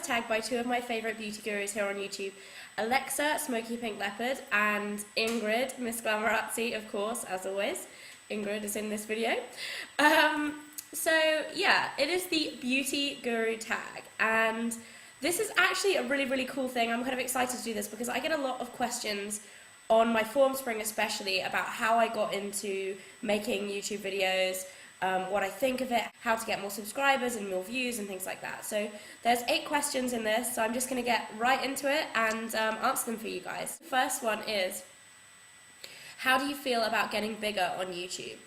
tagged by two of my favourite beauty gurus here on YouTube, Alexa, Smoky Pink Leopard, and Ingrid, Miss Glamorazzi, of course, as always. Ingrid is in this video. So yeah, it is the Beauty Guru tag, and this is actually a really, really cool thing. I'm kind of excited to do this because I get a lot of questions on my Formspring especially about how I got into making YouTube videos, what I think of it, how to get more subscribers and more views and things like that. So there's 8 questions in this, so I'm just going to get right into it and answer them for you guys. The first one is, how do you feel about getting bigger on YouTube?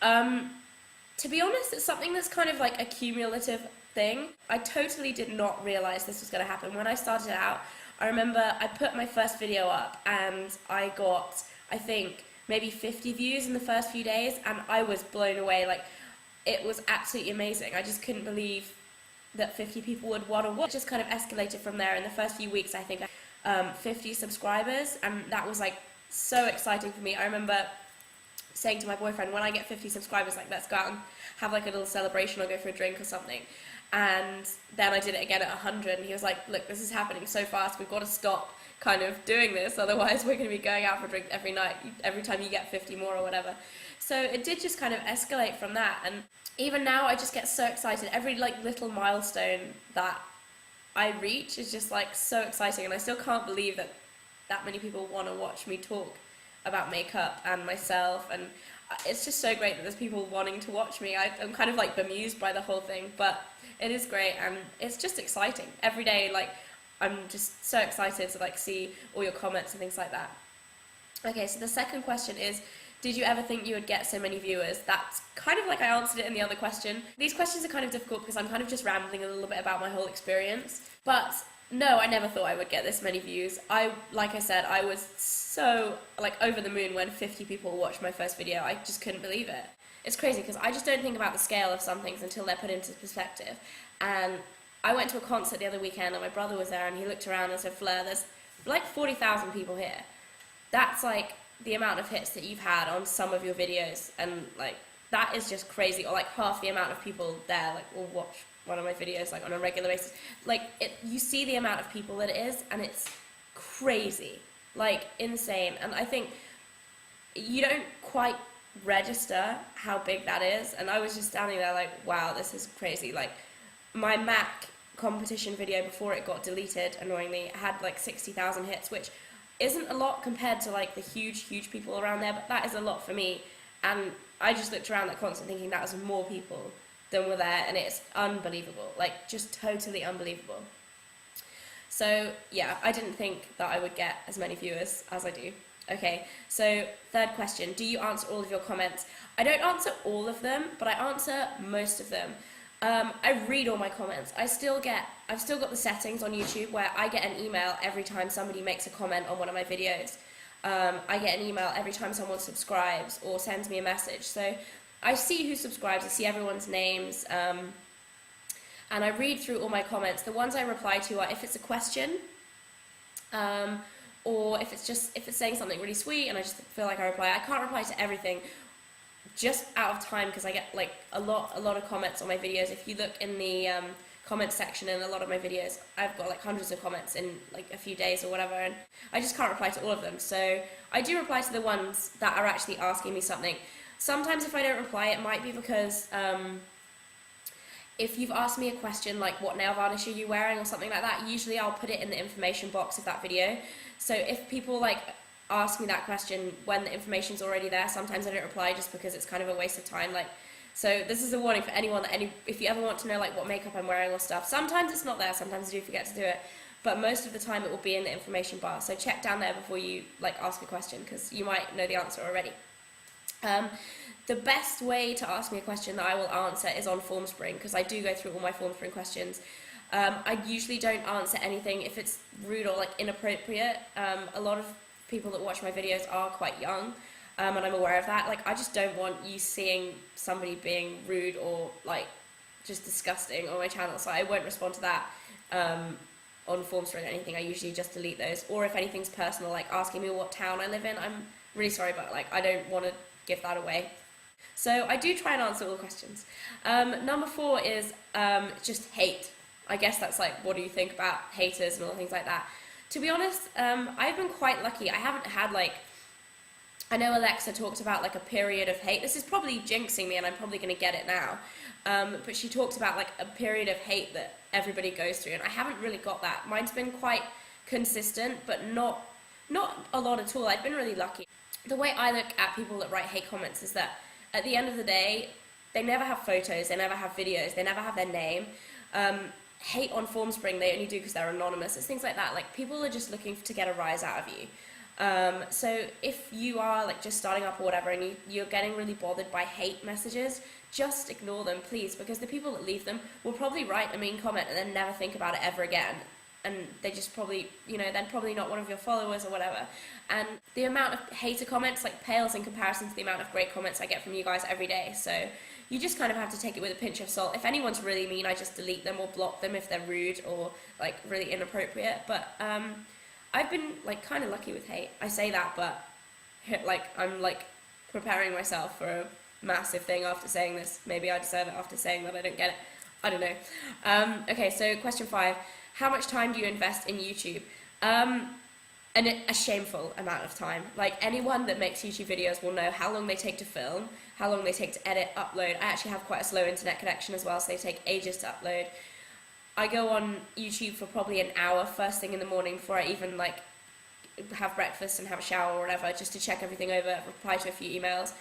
To be honest, it's something that's kind of like a cumulative thing. I totally did not realise this was going to happen. When I started out, I remember I put my first video up and I got, I think, maybe 50 views in the first few days, and I was blown away. Like, it was absolutely amazing. I just couldn't believe that 50 people would want to watch. It just kind of escalated from there. In the first few weeks, I think 50 subscribers, and that was like so exciting for me. I remember saying to my boyfriend, when I get 50 subscribers, like, let's go out and have like a little celebration or go for a drink or something. And then I did it again at 100, and he was like, look, this is happening so fast, we've got to stop kind of doing this, otherwise we're going to be going out for a drink every night, every time you get 50 more or whatever. So it did just kind of escalate from that, and even now I just get so excited. Every like little milestone that I reach is just like so exciting, and I still can't believe that that many people want to watch me talk about makeup and myself, and it's just so great that there's people wanting to watch me. I'm kind of like bemused by the whole thing, but it is great, and it's just exciting. Every day, like, I'm just so excited to like see all your comments and things like that. Okay, so the second question is, did you ever think you would get so many viewers? That's kind of like I answered it in the other question. These questions are kind of difficult because I'm kind of just rambling a little bit about my whole experience. But no, I never thought I would get this many views. Like I said, I was so like over the moon when 50 people watched my first video. I just couldn't believe it. It's crazy because I just don't think about the scale of some things until they're put into perspective. And I went to a concert the other weekend and my brother was there, and he looked around and said, Fleur, there's like 40,000 people here. That's like the amount of hits that you've had on some of your videos, and like that is just crazy. Or like half the amount of people there like will watch one of my videos like on a regular basis. Like, you see the amount of people that it is, and it's crazy, like insane. And I think you don't quite register how big that is, and I was just standing there like, wow, this is crazy. Like, my Mac competition video before it got deleted, annoyingly, had like 60,000 hits, which isn't a lot compared to like the huge people around there, but that is a lot for me. And I just looked around that concert thinking that was more people than were there, and it's unbelievable, like just totally unbelievable. So yeah, I didn't think that I would get as many viewers as I do. Okay, so third question, do you answer all of your comments? I don't answer all of them, but I answer most of them. I read all my comments. I've still got the settings on YouTube where I get an email every time somebody makes a comment on one of my videos. I get an email every time someone subscribes or sends me a message. So I see who subscribes, I see everyone's names, and I read through all my comments. The ones I reply to are if it's a question, or if it's saying something really sweet and I just feel like I reply. I can't reply to everything, just out of time, because I get like a lot of comments on my videos. If you look in the comments section in a lot of my videos, I've got like hundreds of comments in like a few days or whatever, and I just can't reply to all of them. So I do reply to the ones that are actually asking me something. Sometimes if I don't reply, it might be because if you've asked me a question like what nail varnish are you wearing or something like that, usually I'll put it in the information box of that video. So if people like ask me that question when the information's already there, sometimes I don't reply just because it's kind of a waste of time. Like, so this is a warning for anyone that if you ever want to know like what makeup I'm wearing or stuff, sometimes it's not there, sometimes I do forget to do it, but most of the time it will be in the information bar. So check down there before you like ask a question, because you might know the answer already. The best way to ask me a question that I will answer is on Formspring, because I do go through all my Formspring questions. I usually don't answer anything if it's rude or like inappropriate. A lot of people that watch my videos are quite young, and I'm aware of that. Like, I just don't want you seeing somebody being rude or like just disgusting on my channel, so I won't respond to that on Formspring or anything. I usually just delete those. Or if anything's personal, like asking me what town I live in, I'm really sorry, but like I don't want to give that away. So I do try and answer all the questions. Number 4 is just hate. I guess that's like, what do you think about haters and all things like that. To be honest, I've been quite lucky. I haven't had like, I know Alexa talked about like a period of hate. This is probably jinxing me, and I'm probably going to get it now. But she talked about like a period of hate that everybody goes through, and I haven't really got that. Mine's been quite consistent, but not a lot at all. I've been really lucky. The way I look at people that write hate comments is that at the end of the day, they never have photos, they never have videos, they never have their name. Hate on Formspring they only do because they're anonymous. It's things like that. Like, people are just looking to get a rise out of you. So if you are like just starting up or whatever, and you're getting really bothered by hate messages, just ignore them, please, because the people that leave them will probably write a mean comment and then never think about it ever again. And they just probably, they're probably not one of your followers or whatever. And the amount of hater comments like pales in comparison to the amount of great comments I get from you guys every day. So you just kind of have to take it with a pinch of salt. If anyone's really mean, I just delete them or block them if they're rude or like really inappropriate. But I've been like kind of lucky with hate. I say that, but like I'm like preparing myself for a massive thing after saying this. Maybe I deserve it after saying that I don't get it. I don't know. Okay, so question 5. How much time do you invest in YouTube? And a shameful amount of time. Like, anyone that makes YouTube videos will know how long they take to film, how long they take to edit, upload. I actually have quite a slow internet connection as well, so they take ages to upload. I go on YouTube for probably an hour first thing in the morning before I even like have breakfast and have a shower or whatever, just to check everything over, reply to a few emails,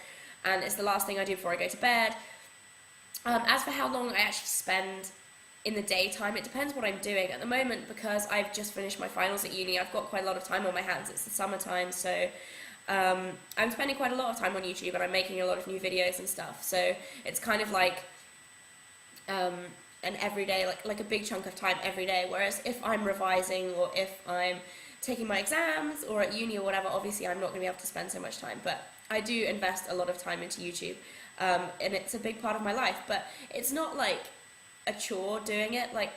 and it's the last thing I do before I go to bed. As for how long I actually spend in the daytime, it depends what I'm doing. At the moment, because I've just finished my finals at uni, I've got quite a lot of time on my hands. It's the summertime, so I'm spending quite a lot of time on YouTube, and I'm making a lot of new videos and stuff. So it's kind of like an everyday, like a big chunk of time every day. Whereas if I'm revising or if I'm taking my exams or at uni or whatever, obviously I'm not going to be able to spend so much time. But I do invest a lot of time into YouTube, and it's a big part of my life. But it's not like a chore doing it. Like,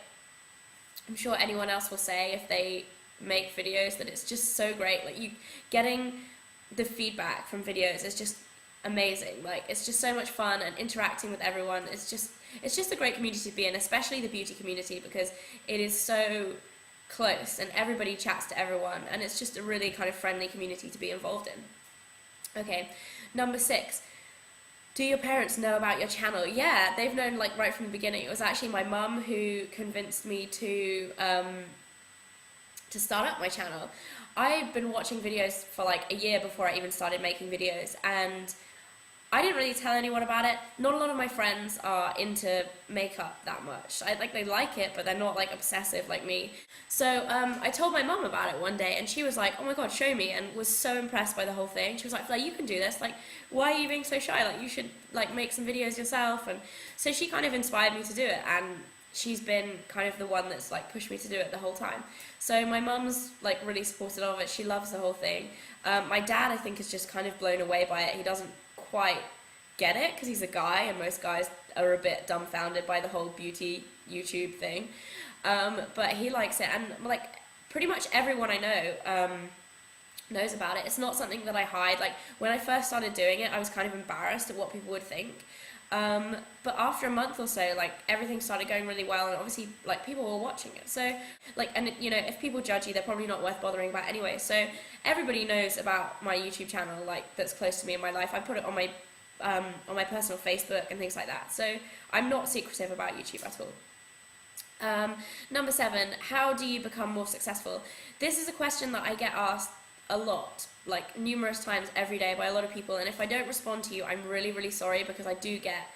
I'm sure anyone else will say if they make videos that it's just so great. Like, you getting the feedback from videos is just amazing. Like, it's just so much fun, and interacting with everyone, it's just a great community to be in, especially the beauty community, because it is so close and everybody chats to everyone, and it's just a really kind of friendly community to be involved in. Okay, number 6. Do your parents know about your channel? Yeah, they've known like right from the beginning. It was actually my mum who convinced me to start up my channel. I've been watching videos for like a year before I even started making videos, and I didn't really tell anyone about it. Not a lot of my friends are into makeup that much. They like it, but they're not like obsessive like me. So I told my mum about it one day, and she was like, "Oh my god, show me," and was so impressed by the whole thing. She was like, "You can do this. Like, why are you being so shy? Like, you should like make some videos yourself." And so she kind of inspired me to do it, and she's been kind of the one that's like pushed me to do it the whole time. So my mum's like really supportive of it. She loves the whole thing. My dad, I think, is just kind of blown away by it. He doesn't quite get it because he's a guy, and most guys are a bit dumbfounded by the whole beauty YouTube thing. But he likes it, and like pretty much everyone I know knows about it. It's not something that I hide. Like, when I first started doing it, I was kind of embarrassed at what people would think. But after a month or so, like, everything started going really well, and obviously like people were watching it. So like, and if people judge you, they're probably not worth bothering about anyway. So everybody knows about my YouTube channel, like, that's close to me in my life. I put it on my personal Facebook and things like that. So I'm not secretive about YouTube at all. Number 7, how do you become more successful? This is a question that I get asked a lot, like numerous times every day by a lot of people, and if I don't respond to you, I'm really, really sorry, because I do get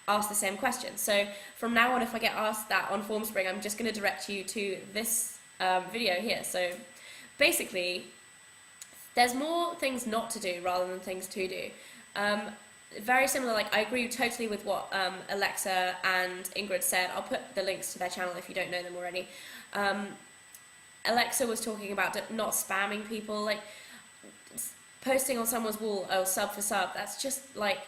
asked the same question. So from now on, if I get asked that on Formspring, I'm just going to direct you to this video here. So basically, there's more things not to do rather than things to do. Very similar, like, I agree totally with what Alexa and Ingrid said. I'll put the links to their channel if you don't know them already. Alexa was talking about not spamming people, like posting on someone's wall, oh, sub for sub. That's just like,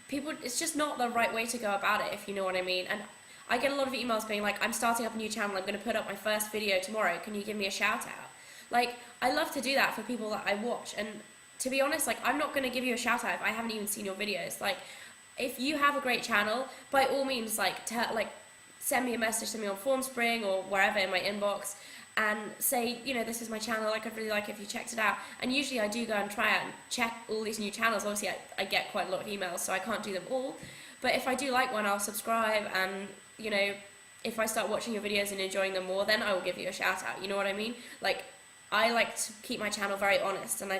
people, it's just not the right way to go about it, if you know what I mean. And I get a lot of emails being like, I'm starting up a new channel, I'm going to put up my first video tomorrow, can you give me a shout out? Like, I love to do that for people that I watch, and to be honest, like, I'm not going to give you a shout out if I haven't even seen your videos. Like, if you have a great channel, by all means, like, send me a message to me on Formspring or wherever in my inbox and say, you know, this is my channel, like, I'd really like it if you checked it out. And usually I do go and try out and check all these new channels. Obviously I get quite a lot of emails, so I can't do them all. But if I do like one, I'll subscribe, and, you know, if I start watching your videos and enjoying them more, then I will give you a shout out, you know what I mean? Like, I like to keep my channel very honest, and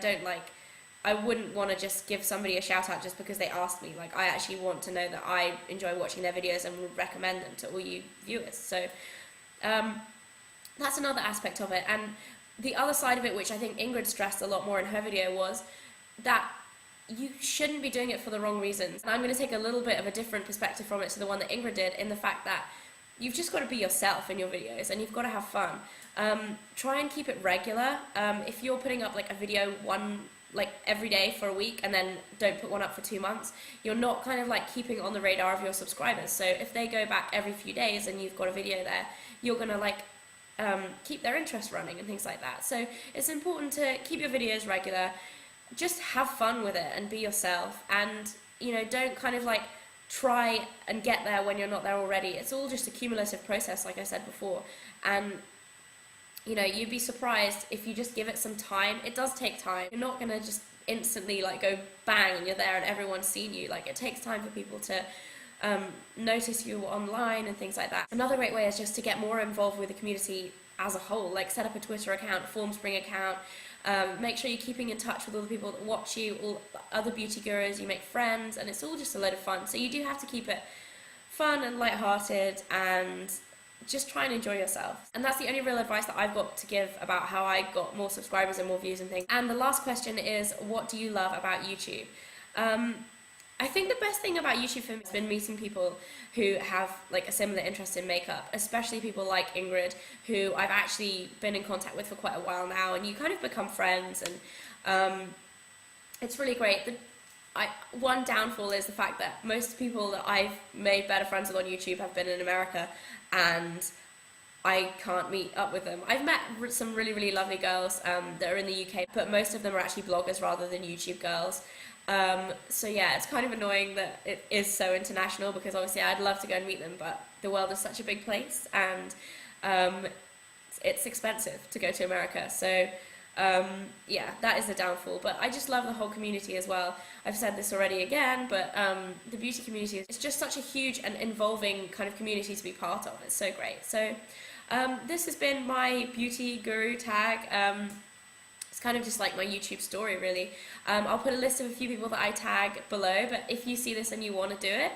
I wouldn't want to just give somebody a shout out just because they asked me. Like, I actually want to know that I enjoy watching their videos and would recommend them to all you viewers. So, that's another aspect of it. And the other side of it, which I think Ingrid stressed a lot more in her video, was that you shouldn't be doing it for the wrong reasons. And I'm going to take a little bit of a different perspective from it to the one that Ingrid did, in the fact that you've just got to be yourself in your videos, and you've got to have fun. Try and keep it regular. If you're putting up like a video every day for a week and then don't put one up for 2 months, you're not kind of like keeping on the radar of your subscribers. So if they go back every few days and you've got a video there, you're going to keep their interest running and things like that. So it's important to keep your videos regular, just have fun with it and be yourself, and, you know, don't kind of like try and get there when you're not there already. It's all just a cumulative process, like I said before, and, you know, you'd be surprised if you just give it some time. It does take time. You're not going to just instantly like go bang and you're there and everyone's seen you. Like, it takes time for people to notice you online and things like that. Another great way is just to get more involved with the community as a whole. Like, set up a Twitter account, a Formspring account, make sure you're keeping in touch with all the people that watch you, all other beauty gurus, you make friends, and it's all just a load of fun. So you do have to keep it fun and lighthearted, and just try and enjoy yourself. And that's the only real advice that I've got to give about how I got more subscribers and more views and things. And the last question is, what do you love about YouTube? I think the best thing about YouTube for me has been meeting people who have like a similar interest in makeup, especially people like Ingrid, who I've actually been in contact with for quite a while now, and you kind of become friends, and it's really great. One downfall is the fact that most people that I've made better friends with on YouTube have been in America, and I can't meet up with them. I've met some really, really lovely girls that are in the UK, but most of them are actually bloggers rather than YouTube girls. So yeah, it's kind of annoying that it is so international, because obviously I'd love to go and meet them, but the world is such a big place, and it's expensive to go to America. So yeah, that is the downfall. But I just love the whole community as well. I've said this already again, but the beauty community is just such a huge and involving kind of community to be part of. It's so great. So this has been my beauty guru tag. It's kind of just like my YouTube story, really. I'll put a list of a few people that I tag below, but if you see this and you want to do it,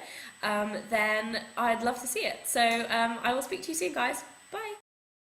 then I'd love to see it. So I will speak to you soon, guys.